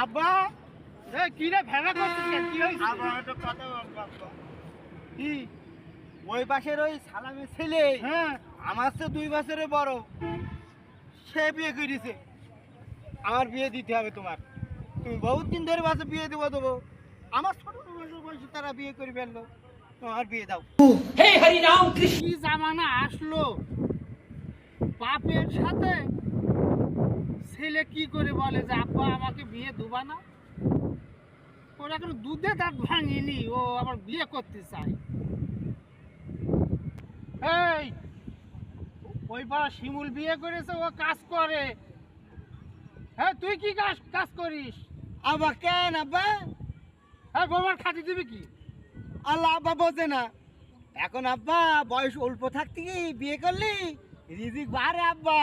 আব্বা কি রে ভেড়া করছিস কি হয়েছে? কি ওই পাশের ওই সালামের ছেলে হ্যাঁ আমার তো 2 বছরের বড়, সে বিয়ে করেছে। আমার বিয়ে দিতে হবে তোমার। তুমি বহুত দিন ধরে বাসে বিয়ে দেবো। আমার ছোট বয়সে তারা বিয়ে করে ফেললো, তোমার বিয়ে দাও। কি জামানা আসলো, বাপের সাথে ছেলে কি করে বলে যে আব্বা আমাকে বিয়ে দেবা না? ওর এখন দুধে দাঁত ভাঙিনি, ও আবার বিয়ে করতে চায়। এই ওই পাড়া শিমুল বিয়ে করেছে, ও কাজ করে। হ্যাঁ তুই কি কাজ করিস? আব্বা কেন আব্বা? হ্যাঁ গোবর খাটি দিবি কি? আল্লাহ আব্বা বোঝে না। এখন আব্বা বয়স অল্প থাকতে কি বিয়ে করলি রিজিক বাড়ে আব্বা।